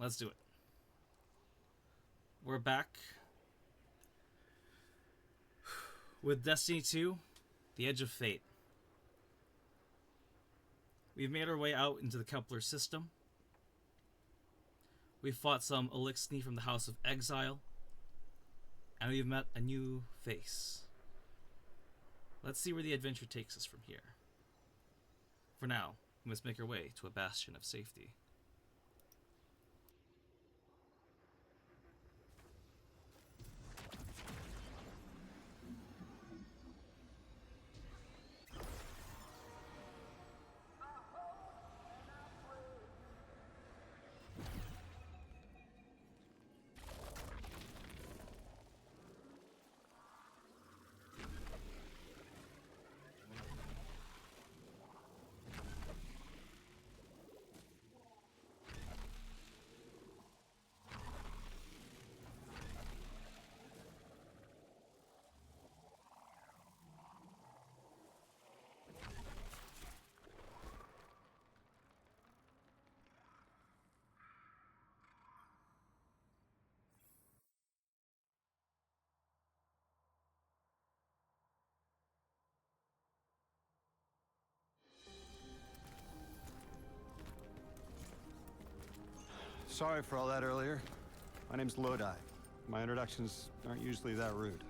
let's do it. We're back with Destiny 2, The Edge of Fate. We've made our way out into the Kepler system. We've fought some Elixni from the House of Exile. And we've met a new face. Let's see where the adventure takes us from here. For now, we must make our way to a bastion of safety. Sorry for all that earlier. My name's Lodi. My introductions aren't usually that rude.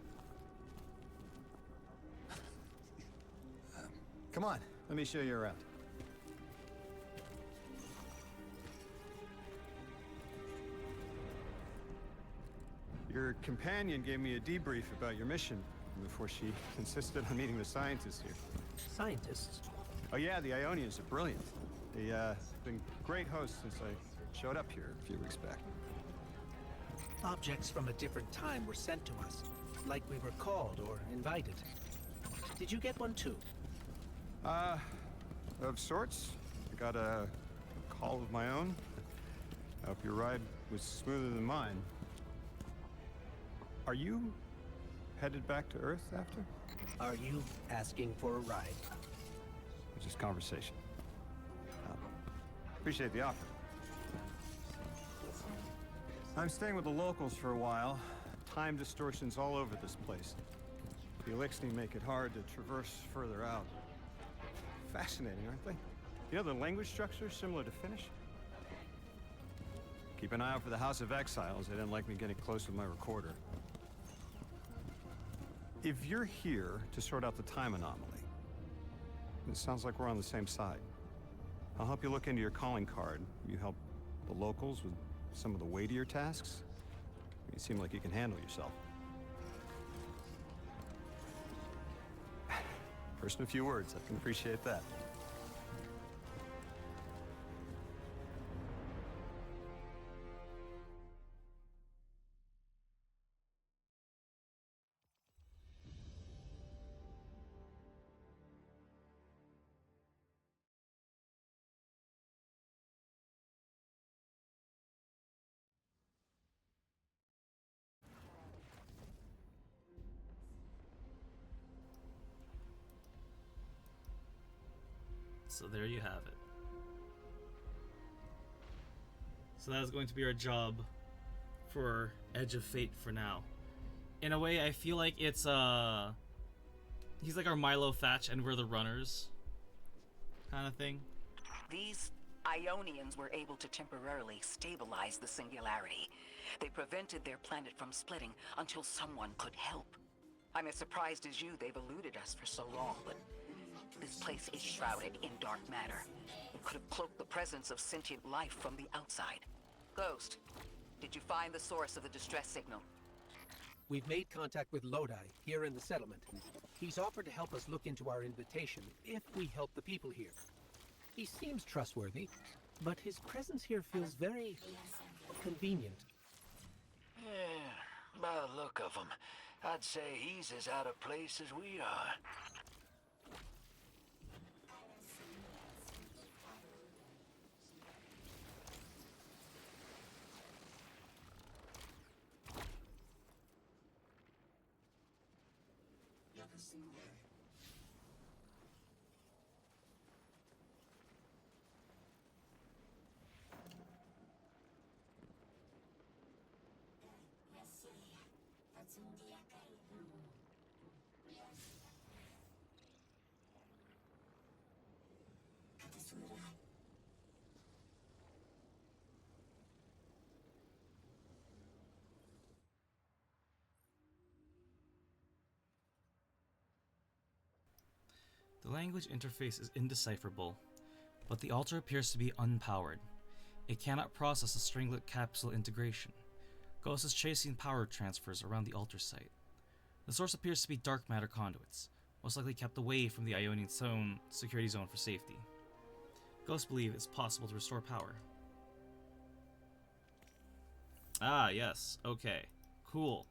Come on, let me show you around. Your companion gave me a debrief about your mission before she insisted on meeting the scientists here. Scientists? Oh yeah, the Ionians are brilliant. They've been great hosts since I showed up here a few weeks back. Objects from a different time were sent to us, like we were called or invited. Did you get one too? Of sorts. I got a call of my own. I hope your ride was smoother than mine. Are you headed back to Earth after? Are you asking for a ride? Just conversation. Appreciate the offer. I'm staying with the locals for a while. Time distortions all over this place. The Elixni make it hard to traverse further out. Fascinating, aren't they? You know, the language structure is similar to Finnish. Keep an eye out for the House of Exiles. They didn't like me getting close with my recorder. If you're here to sort out the time anomaly, it sounds like we're on the same side. I'll help you look into your calling card. You help the locals with some of the weightier tasks. You seem like you can handle yourself. First in a few words, I can appreciate that. So there you have it. So that is going to be our job for Edge of Fate for now. In a way, I feel like it's he's like our Milo Thatch and we're the runners kind of thing. These Ionians were able to temporarily stabilize the singularity. They prevented their planet from splitting until someone could help. I'm as surprised as you they've eluded us for so long, but this place is shrouded in dark matter. It could have cloaked the presence of sentient life from the outside. Ghost, did you find the source of the distress signal? We've made contact with Lodi here in the settlement. He's offered to help us look into our invitation if we help the people here. He seems trustworthy, but his presence here feels very convenient. Yeah, by the look of him, I'd say he's as out of place as we are. The language interface is indecipherable, but the altar appears to be unpowered. It cannot process a stringlet capsule integration. Ghost is chasing power transfers around the altar site. The source appears to be dark matter conduits, most likely kept away from the Ionian zone security zone for safety. Ghosts believe it's possible to restore power. Ah, yes. Okay. Cool.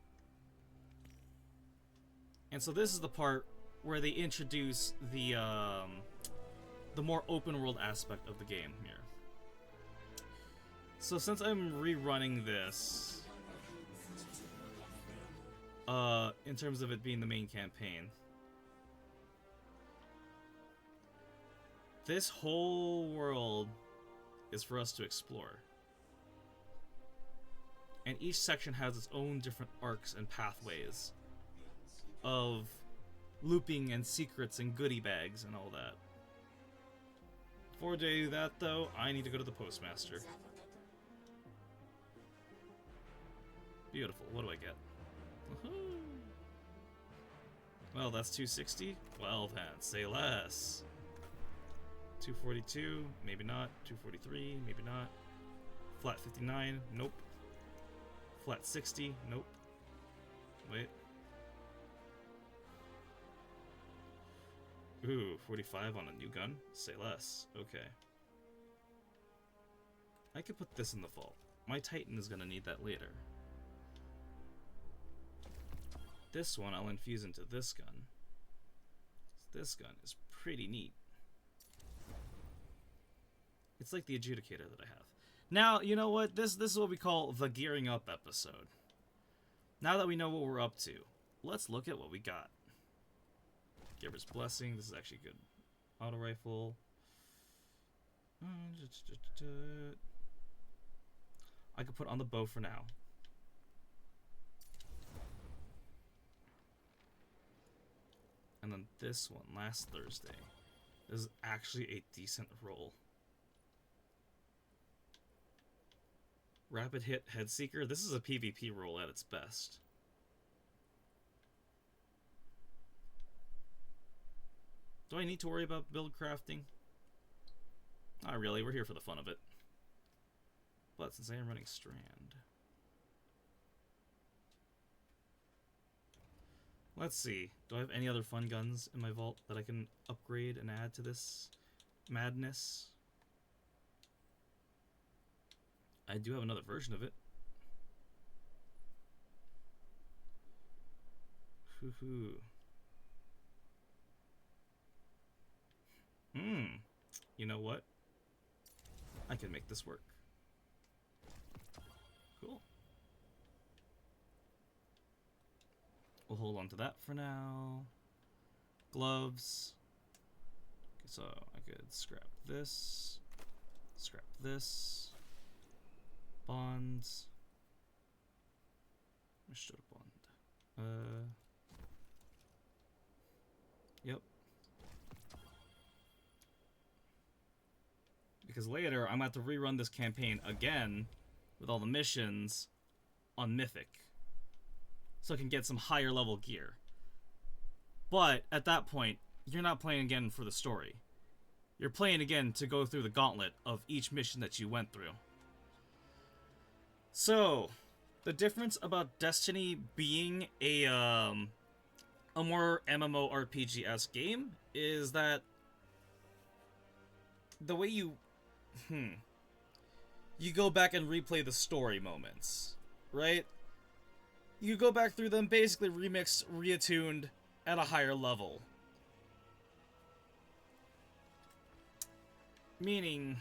And so this is the part where they introduce the more open world aspect of the game here. So since I'm rerunning this, in terms of it being the main campaign, this whole world is for us to explore. And each section has its own different arcs and pathways of looping and secrets and goodie bags and all that. Before I do that, though, I need to go to the postmaster. Beautiful. What do I get? Woohoo! Well, that's 260. Well then, say less. 242, maybe not. 243, maybe not. Flat 59, nope. Flat 60, nope. Wait. Ooh, 45 on a new gun? Say less. Okay. I could put this in the vault. My Titan is gonna need that later. This one I'll infuse into this gun. This gun is pretty neat. It's like the adjudicator that I have. Now, you know what? This is what we call the gearing up episode. Now that we know what we're up to, let's look at what we got. Giver's Blessing. This is actually good. Auto rifle. I could put on the bow for now. And then this one, last Thursday. This is actually a decent roll. Rapid Hit Headseeker. This is a PvP roll at its best. Do I need to worry about build crafting? Not really, we're here for the fun of it. But since I am running Strand... Let's see. Do I have any other fun guns in my vault that I can upgrade and add to this madness? I do have another version of it. Hoo-hoo. You know what? I can make this work. Cool. We'll hold on to that for now. Gloves. Okay, so I could scrap this. Scrap this. Bonds. Should bond. Yep. Because later I'm going to have to rerun this campaign again with all the missions on Mythic, so I can get some higher level gear. But at that point, you're not playing again for the story. You're playing again to go through the gauntlet of each mission that you went through. So, the difference about Destiny being a more MMORPG-esque game is that the way you go back and replay the story moments, right? You go back through them basically remixed, reattuned at a higher level. Meaning,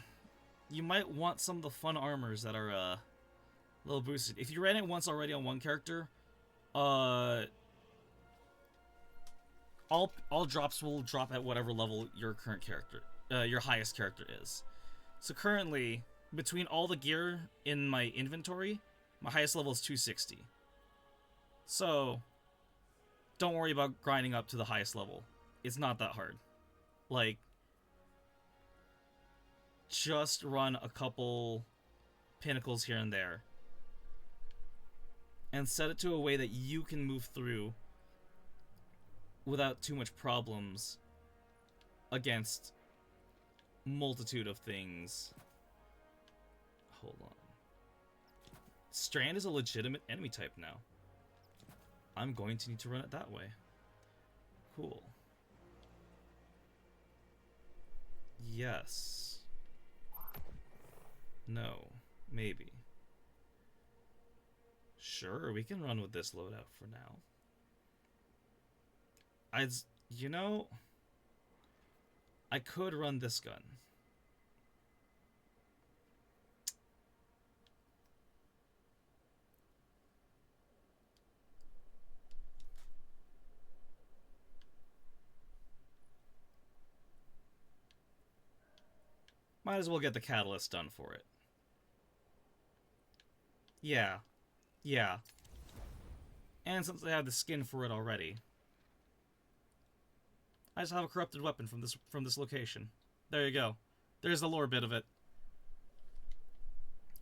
you might want some of the fun armors that are a little boosted. If you ran it once already on one character, all drops will drop at whatever level your current character, your highest character is. So currently, between all the gear in my inventory, my highest level is 260. So, don't worry about grinding up to the highest level. It's not that hard. Like, just run a couple pinnacles here and there. And set it to a way that you can move through without too much problems against multitude of things. Hold on. Strand is a legitimate enemy type now. I'm going to need to run it that way. Cool. Yes. No. Maybe. Sure, we can run with this loadout for now. You know, I could run this gun. Might as well get the catalyst done for it. Yeah. Yeah. And since I have the skin for it already, I just have a corrupted weapon from this location. There you go. There's the lore bit of it.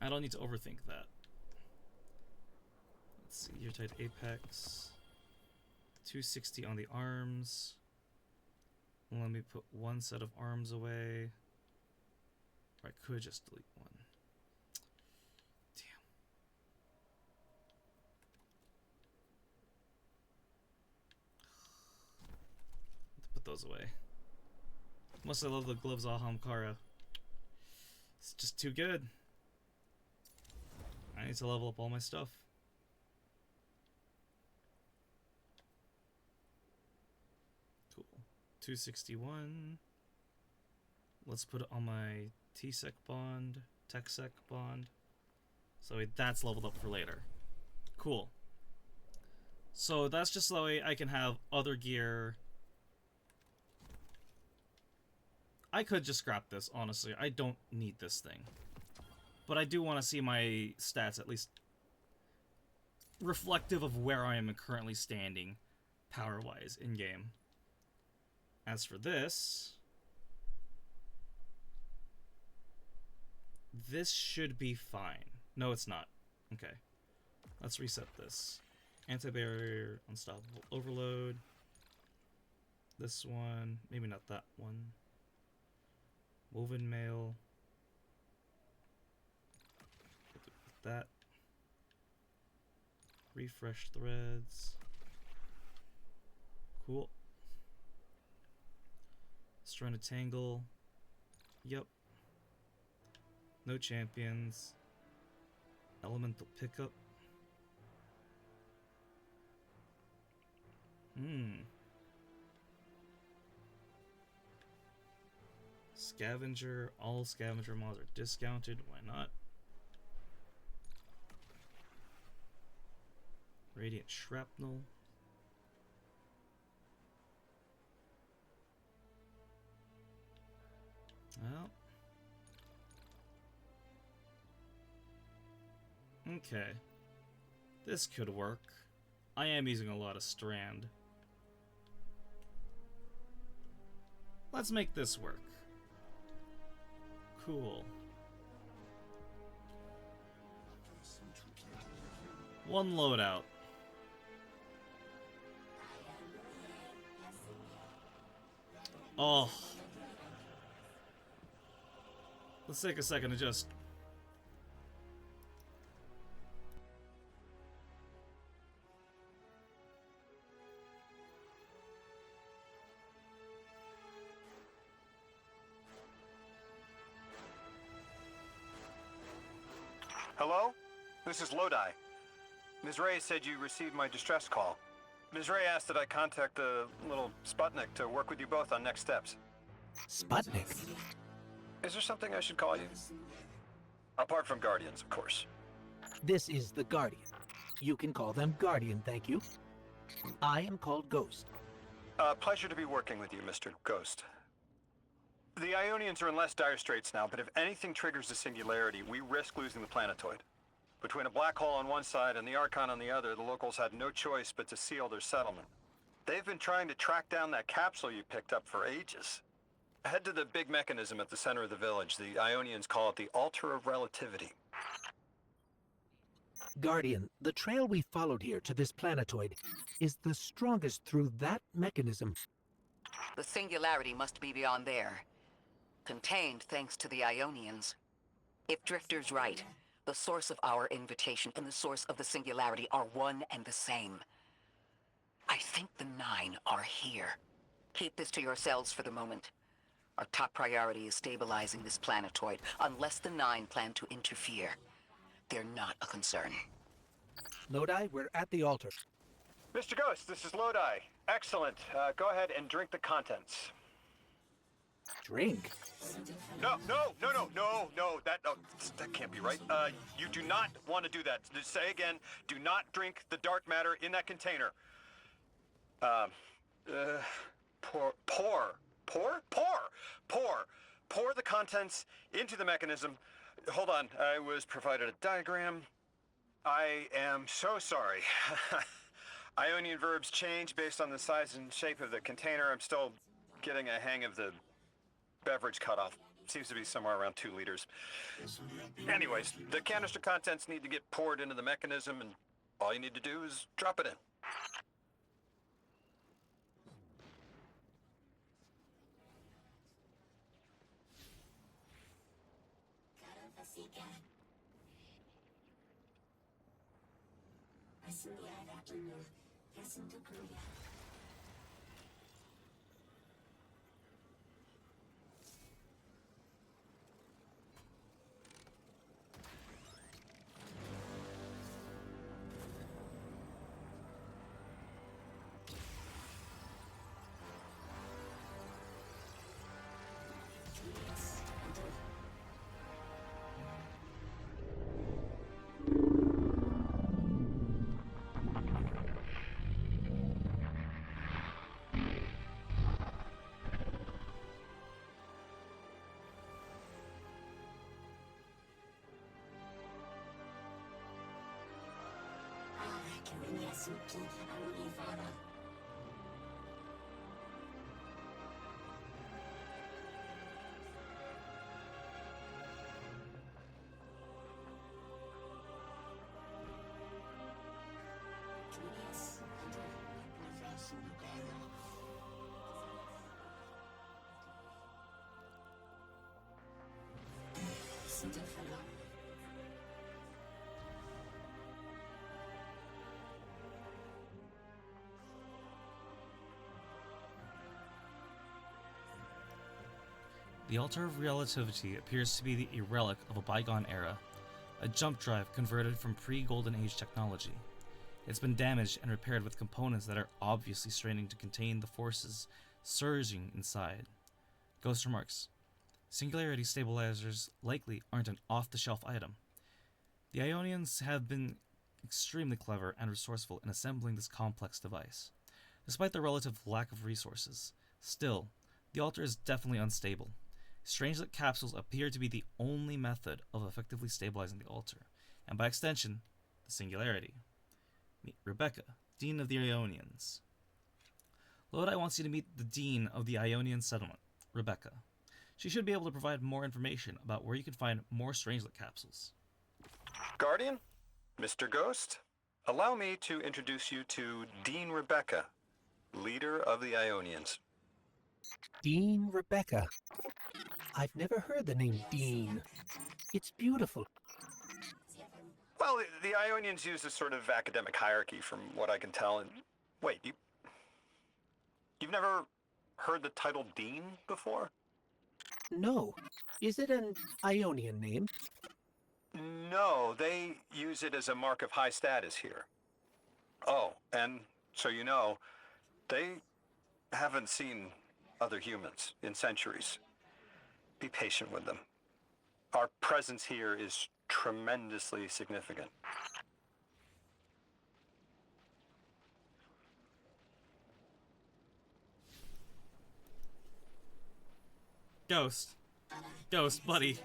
I don't need to overthink that. Let's see, you're tied Apex. 260 on the arms. Let me put one set of arms away. Or I could just delete one. Damn. Put those away. Must I love the gloves of Hamkara. It's just too good. I need to level up all my stuff. Cool. 261. Let's put it on my T-Sec bond, Tech-Sec bond. So that's leveled up for later. Cool. So that's just so I can have other gear. I could just scrap this, honestly. I don't need this thing. But I do want to see my stats at least reflective of where I am currently standing power-wise in-game. As for this should be fine. No, it's not. Okay. Let's reset this. Anti-barrier, unstoppable overload. This one. Maybe not that one. Woven mail. That. Refresh threads. Cool. Strand to tangle. Yep. No champions. Elemental pickup. Scavenger. All scavenger mods are discounted. Why not? Radiant shrapnel. Well. Okay. This could work. I am using a lot of strand. Let's make this work. Cool. One loadout. Oh. Let's take a second to just... Hello? This is Lodi. Ms. Ray said you received my distress call. Ms. Ray asked that I contact the little Sputnik to work with you both on next steps. Sputnik? Is there something I should call you? Apart from Guardians, of course. This is the Guardian. You can call them Guardian, thank you. I am called Ghost. Pleasure to be working with you, Mr. Ghost. The Ionians are in less dire straits now, but if anything triggers the singularity, we risk losing the planetoid. Between a black hole on one side and the Archon on the other, the locals had no choice but to seal their settlement. They've been trying to track down that capsule you picked up for ages. Head to the big mechanism at the center of the village. The Ionians call it the Altar of Relativity. Guardian, the trail we followed here to this planetoid is the strongest through that mechanism. The singularity must be beyond there. Contained thanks to the Ionians. If Drifter's right, the source of our invitation and the source of the singularity are one and the same. I think the 9 are here. Keep this to yourselves for the moment. Our top priority is stabilizing this planetoid, unless the 9 plan to interfere. They're not a concern. Lodi, we're at the altar. Mr. Ghost, this is Lodi. Excellent. Go ahead and drink the contents. Drink? No, that can't be right. You do not want to do that. Say again, do not drink the dark matter in that container. Pour the contents into the mechanism. Hold on, I was provided a diagram. I am so sorry. Ionian verbs change based on the size and shape of the container. I'm still getting a hang of the beverage cutoff. Seems to be somewhere around 2 liters. Anyways, the canister contents need to get poured into the mechanism, and all you need to do is drop it in. The Altar of Relativity appears to be a relic of a bygone era, a jump drive converted from pre-Golden Age technology. It's been damaged and repaired with components that are obviously straining to contain the forces surging inside. Ghost remarks, Singularity stabilizers likely aren't an off-the-shelf item. The Ionians have been extremely clever and resourceful in assembling this complex device. Despite the relative lack of resources, still, the altar is definitely unstable. Strange that capsules appear to be the only method of effectively stabilizing the altar, and by extension, the singularity. Meet Rebecca, Dean of the Ionians. Lodi wants you to meet the Dean of the Ionian settlement, Rebecca. She should be able to provide more information about where you can find more Strangelet capsules. Guardian, Mr. Ghost, allow me to introduce you to Dean Rebecca, leader of the Ionians. Dean Rebecca. I've never heard the name Dean. It's beautiful. Well, the Ionians use a sort of academic hierarchy from what I can tell. And wait, you've never heard the title Dean before? No. Is it an Ionian name? No, they use it as a mark of high status here. Oh, and so you know, they haven't seen other humans in centuries. Be patient with them. Our presence here is tremendously significant. Ghost, buddy.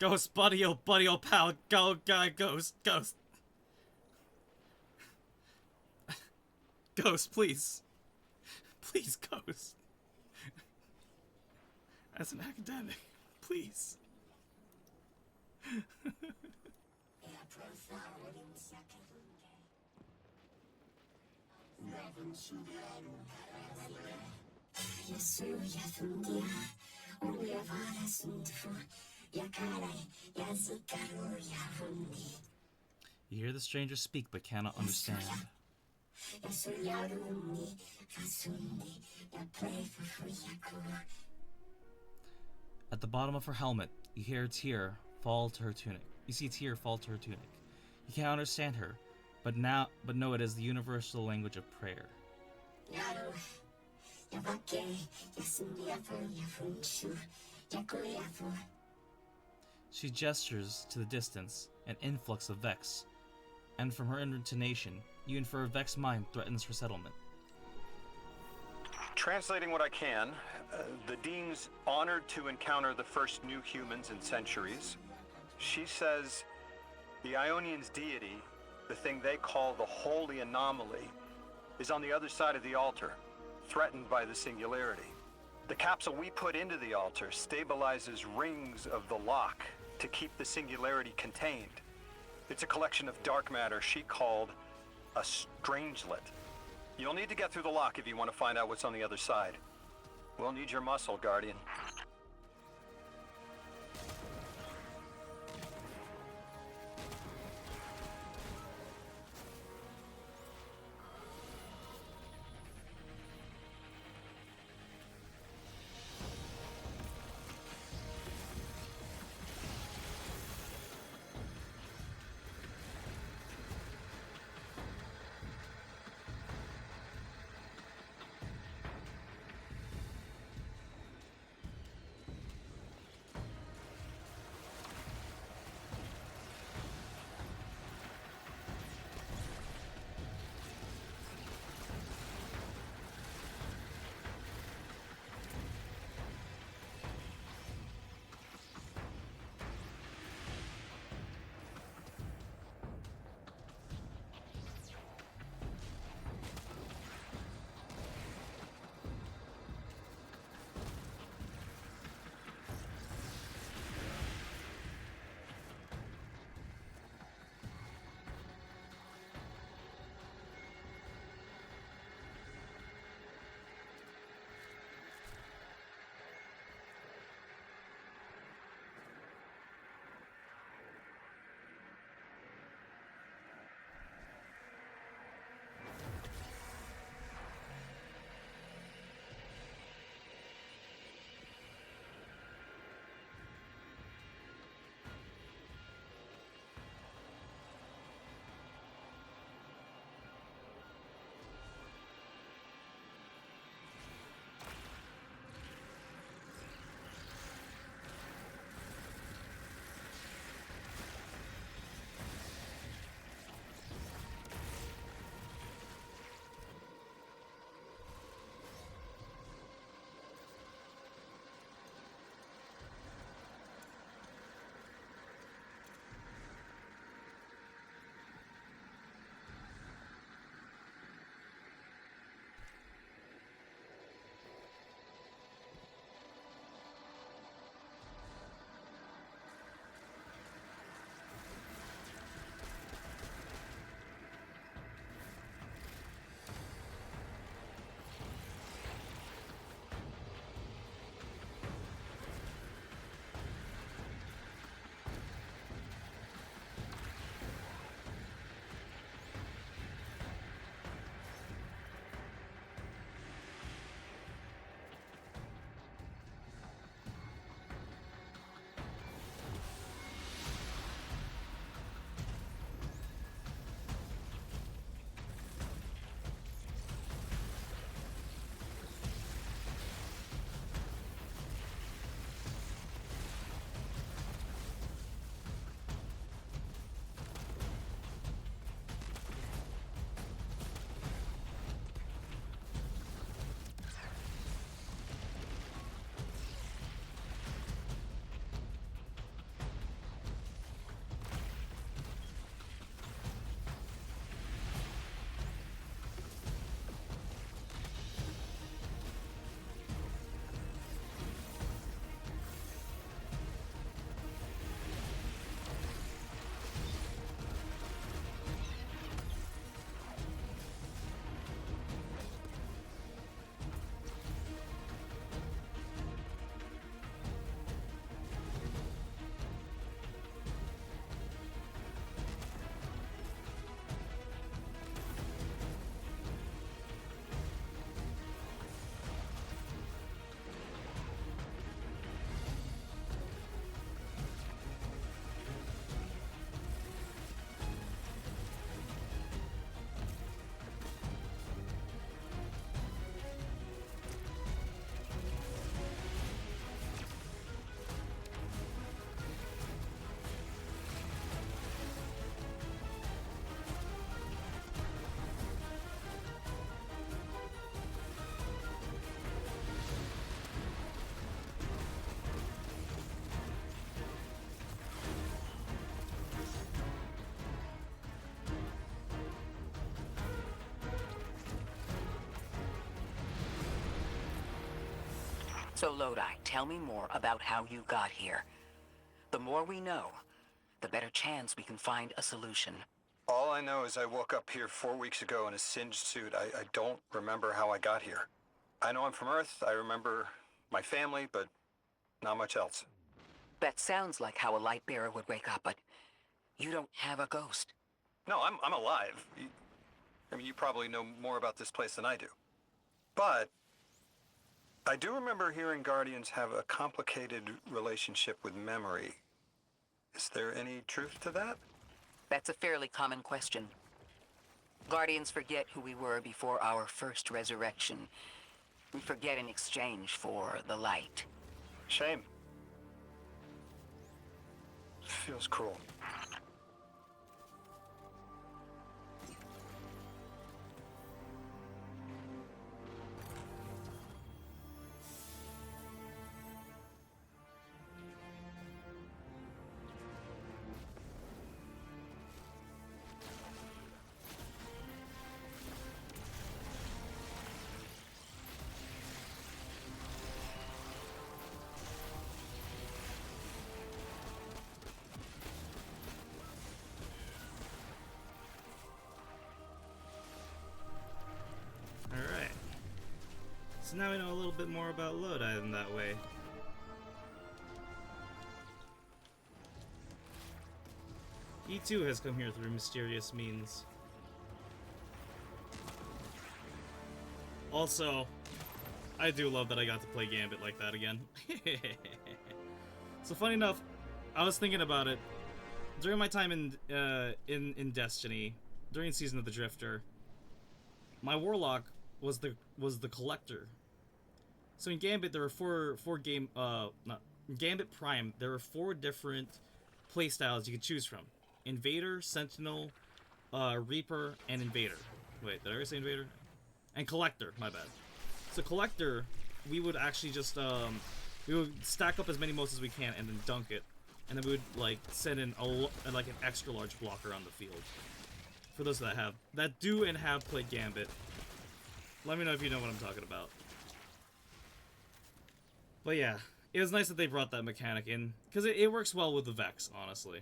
Ghost, buddy, oh pal, go, guy, ghost. Ghost, please. Please, ghost. As an academic, please. You hear the stranger speak but cannot understand. At the bottom of her helmet, you hear a tear fall to her tunic. You see a tear fall to her tunic. You can't understand her, but know it is the universal language of prayer. She gestures to the distance, an influx of Vex, and from her intonation, you infer a Vex mind threatens her settlement. Translating what I can, the Dean's honored to encounter the first new humans in centuries. She says the Ionians' deity, the thing they call the holy anomaly, is on the other side of the altar, threatened by the singularity. The capsule we put into the altar stabilizes rings of the lock to keep the singularity contained. It's a collection of dark matter she called a strangelet. You'll need to get through the lock if you want to find out what's on the other side. We'll need your muscle, Guardian. So Lodi, tell me more about how you got here. The more we know, the better chance we can find a solution. All I know is I woke up here 4 weeks ago in a singed suit. I don't remember how I got here. I know I'm from Earth. I remember my family, but not much else. That sounds like how a light bearer would wake up, but you don't have a ghost. No, I'm alive. I mean, you probably know more about this place than I do. But I do remember hearing Guardians have a complicated relationship with memory. Is there any truth to that? That's a fairly common question. Guardians forget who we were before our first resurrection. We forget in exchange for the light. Shame. Feels cruel. Alright. So now we know a little bit more about Lodi in that way. He too has come here through mysterious means. Also, I do love that I got to play Gambit like that again. So funny enough, I was thinking about it during my time in Destiny, during Season of the Drifter. My Warlock was the Collector. So in Gambit there were Gambit Prime, there were 4 different playstyles you could choose from. Invader, Sentinel, Reaper, and Invader. Wait, did I already say Invader? And Collector, my bad. So Collector, we would actually just we would stack up as many motes as we can and then dunk it. And then we would like send in like an extra large blocker on the field. For those that do and have played Gambit, let me know if you know what I'm talking about. But yeah, it was nice that they brought that mechanic in, because it works well with the Vex, honestly.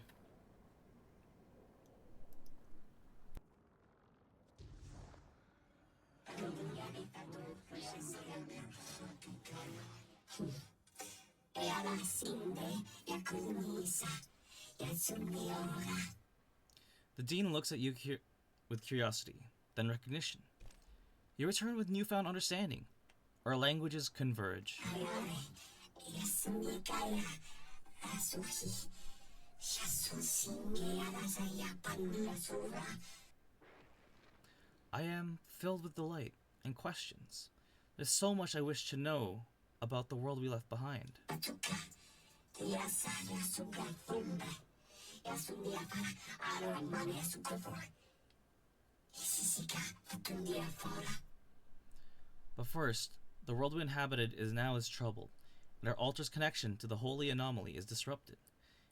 The Dean looks at you with curiosity, then recognition. You return with newfound understanding. Our languages converge. I am filled with delight and questions. There's so much I wish to know about the world we left behind. But first, the world we inhabited is troubled, and our altar's connection to the holy anomaly is disrupted.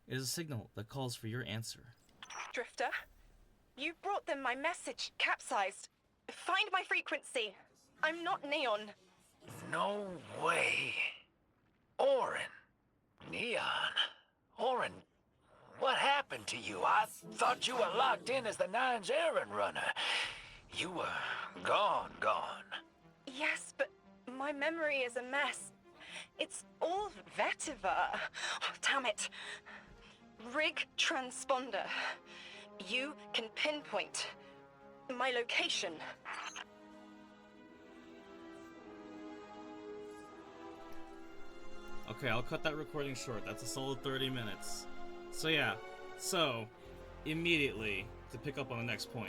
It is a signal that calls for your answer. Drifter, you brought them my message, capsized. Find my frequency. I'm not Neon. No way. Orin. Neon. Orin, what happened to you? I thought you were locked in as the Nine's errand runner. You were gone. Yes, but my memory is a mess. It's all vetiver. Oh, damn it. Rig transponder. You can pinpoint my location. Okay, I'll cut that recording short. That's a solid 30 minutes. So yeah, immediately, to pick up on the next point,